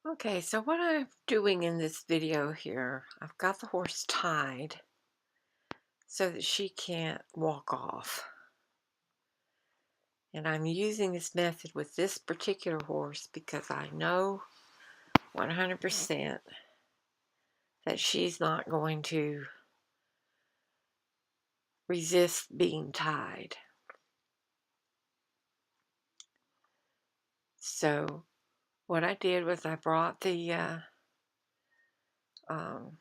Okay, so what I'm doing in this video here, I've got the horse tied so that she can't walk off. And I'm using this method with this particular horse because I know 100% that she's not going to resist being tied. So what I did was I brought the um,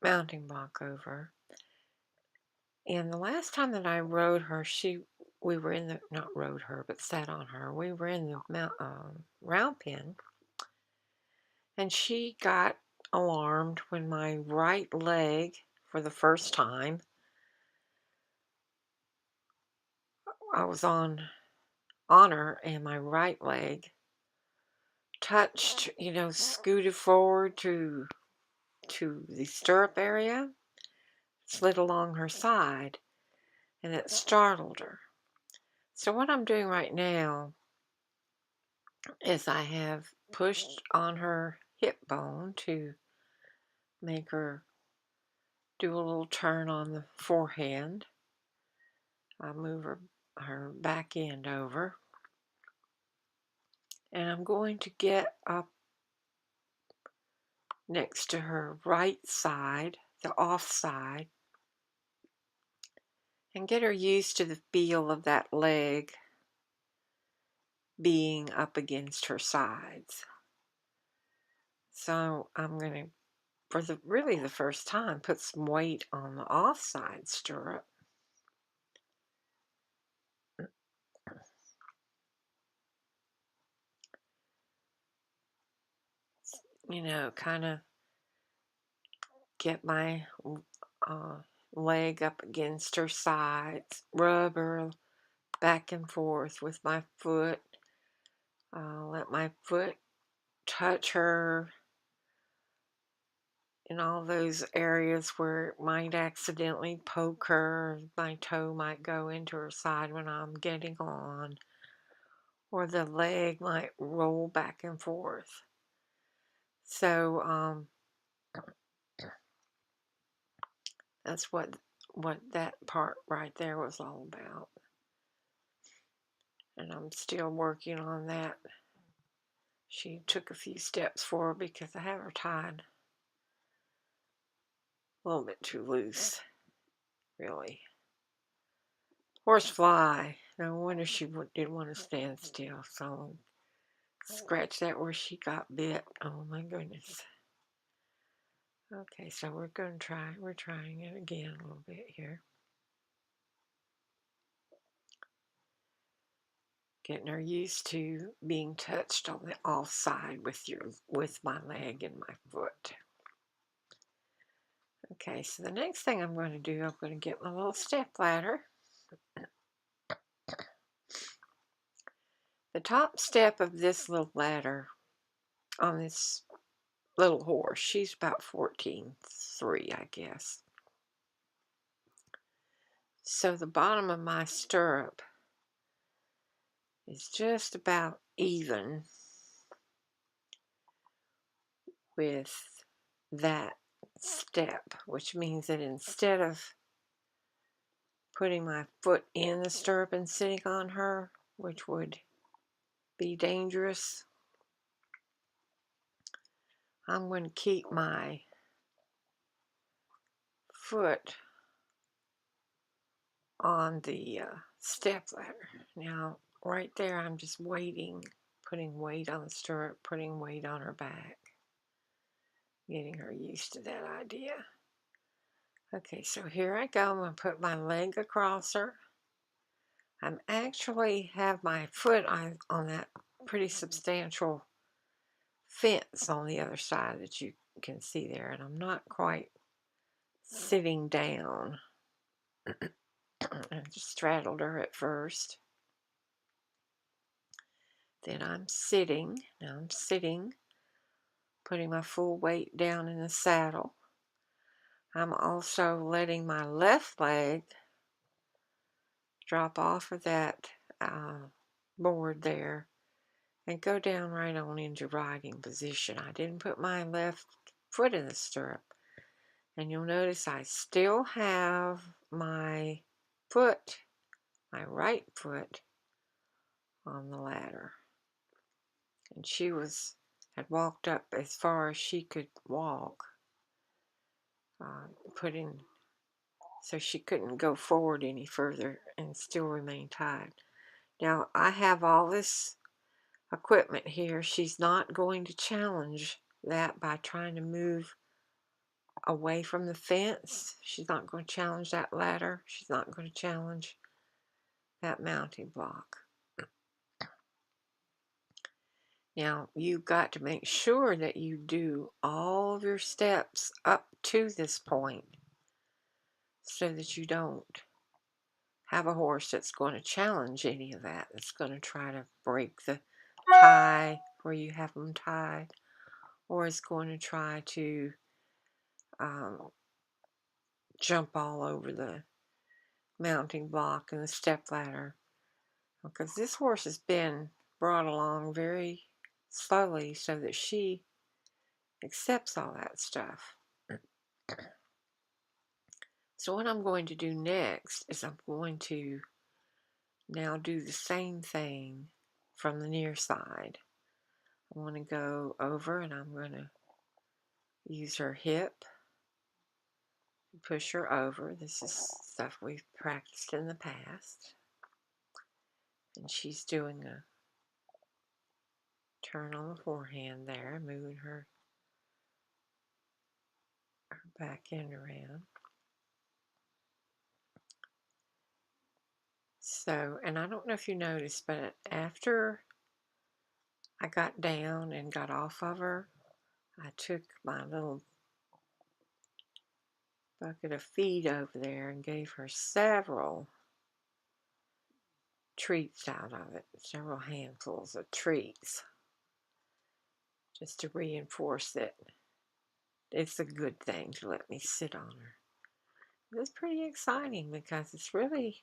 mounting block over. And the last time that I rode her, we were in the, not rode her, but sat on her. We were in the round pen, and she got alarmed when my right leg, for the first time, I was on her, and my right leg touched, scooted forward to the stirrup area, slid along her side, and it startled her. So what I'm doing right now is I have pushed on her hip bone to make her do a little turn on the forehand. I move her back end over, and I'm going to get up next to her right side, the off side, and get her used to the feel of that leg being up against her sides. So I'm going to, for really the first time, put some weight on the off side stirrup. Kind of get my uh, leg up against her sides, rub her back and forth with my foot, let my foot touch her in all those areas where it might accidentally poke her. My toe might go into her side when I'm getting on, or the leg might roll back and forth. So that's what that part right there was all about. And I'm still working on that. She took a few steps forward because I have her tied a little bit too loose, really. Horsefly. No wonder she didn't want to stand still. So scratch that where she got bit. Oh my goodness. Okay, so we're trying it again a little bit here. Getting her used to being touched on the off side with my leg and my foot. Okay, so the next thing I'm going to do, I'm going to get my little step ladder. The top step of this little ladder on this little horse, she's about 14.3, I guess. So the bottom of my stirrup is just about even with that step, which means that instead of putting my foot in the stirrup and sitting on her, which would be dangerous, I'm going to keep my foot on the step ladder. Now, right there, I'm just waiting, putting weight on the stirrup, putting weight on her back, getting her used to that idea. Okay, so here I go. I'm going to put my leg across her. I actually have my foot on that pretty substantial fence on the other side that you can see there, and I'm not quite sitting down. I just straddled her at first. Then I'm sitting. Now I'm sitting, putting my full weight down in the saddle. I'm also letting my left leg drop off of that board there and go down right on into riding position. I didn't put my left foot in the stirrup. And you'll notice I still have my foot, my right foot, on the ladder. And she had walked up as far as she could walk, so she couldn't go forward any further and still remain tied. Now, I have all this equipment here. She's not going to challenge that by trying to move away from the fence. She's not going to challenge that ladder. She's not going to challenge that mounting block. Now, you've got to make sure that you do all of your steps up to this point so that you don't have a horse that's going to challenge any of that, that's going to try to break the tie where you have them tied, or is going to try to jump all over the mounting block and the step ladder, because this horse has been brought along very slowly so that she accepts all that stuff. So what I'm going to do next is I'm going to now do the same thing from the near side. I want to go over and I'm going to use her hip, push her over. This is stuff we've practiced in the past. And she's doing a turn on the forehand there, moving her back end around. So, and I don't know if you noticed, but after I got down and got off of her, I took my little bucket of feed over there and gave her several treats out of it, several handfuls of treats, just to reinforce that it's a good thing to let me sit on her. It's pretty exciting because it's really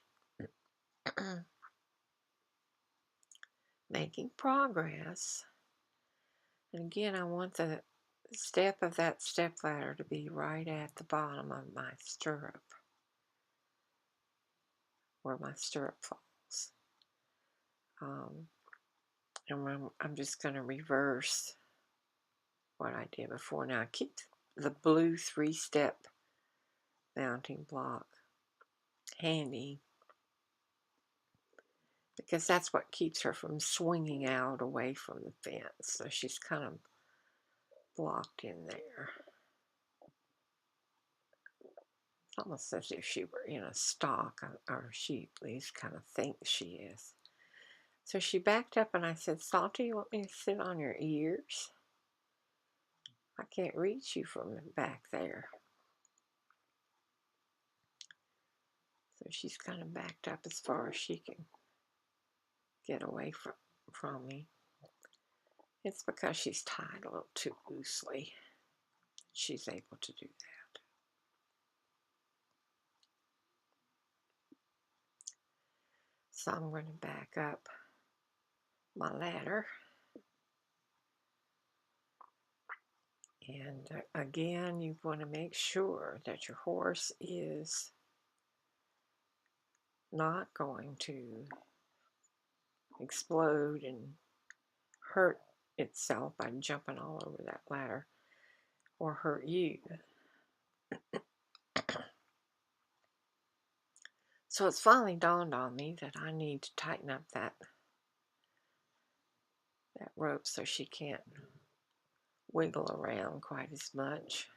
making progress. And again, I want the step of that step ladder to be right at the bottom of my stirrup, where my stirrup falls. And I'm just going to reverse what I did before. Now, I keep the blue 3-step mounting block handy because that's what keeps her from swinging out away from the fence. So she's kind of blocked in there. It's almost as if she were in a stalk, or she at least kind of thinks she is. So she backed up and I said, "Salty, you want me to sit on your ears? I can't reach you from back there." So she's kind of backed up as far as she can get away from me. It's because she's tied a little too loosely. She's able to do that. So I'm going to back up my ladder. And again, you want to make sure that your horse is not going to explode and hurt itself by jumping all over that ladder, or hurt you. So it's finally dawned on me that I need to tighten up that rope so she can't wiggle around quite as much.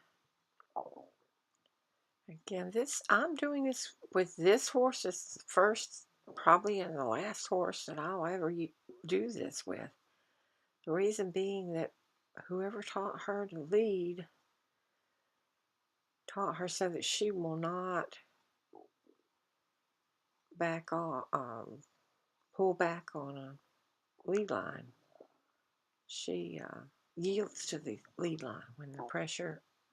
Again, I'm doing this with this horse. It's the first, probably, and the last horse that I'll ever do this with. The reason being that whoever taught her to lead taught her so that she will not back off, pull back on a lead line. She yields to the lead line. When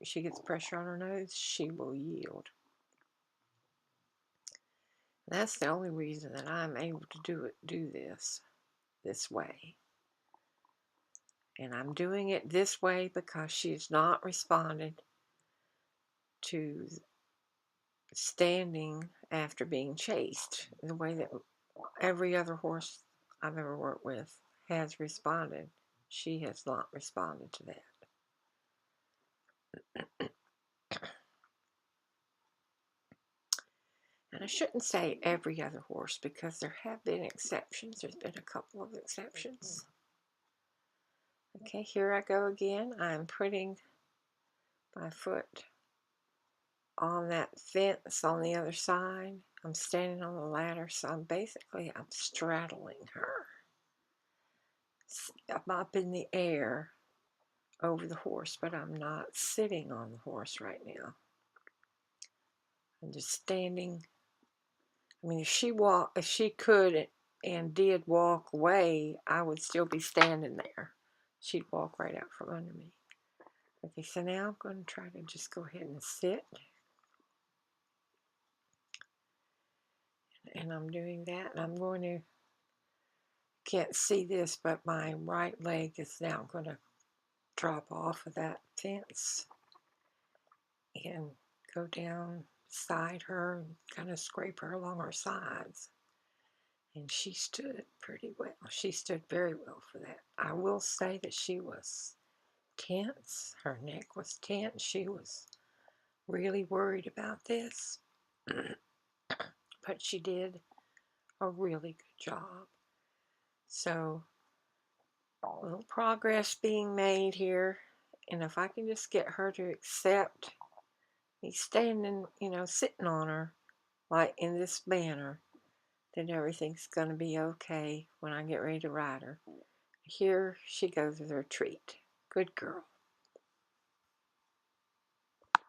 she gets pressure on her nose, she will yield. And that's the only reason that I'm able to do this way. And I'm doing it this way because she's not responded to standing after being chased the way that every other horse I've ever worked with has responded. She has not responded to that. And I shouldn't say every other horse because there have been exceptions. There's been a couple of exceptions. Okay, here I go again. I'm putting my foot on that fence on the other side. I'm standing on the ladder, so I'm straddling her. I'm up in the air over the horse, but I'm not sitting on the horse right now. I'm just standing. I mean, if she could and did walk away, I would still be standing there. She'd walk right out from under me. Okay, so now I'm going to try to just go ahead and sit. And I'm doing that, and I'm going to, can't see this, but my right leg is now going to drop off of that fence and go down beside her and kind of scrape her along her sides. And she stood pretty well. She stood very well for that. I will say that she was tense. Her neck was tense. She was really worried about this. But she did a really good job. So, a little progress being made here. And if I can just get her to accept me standing, sitting on her, like in this manner, then everything's going to be okay when I get ready to ride her. Here she goes with her treat. Good girl.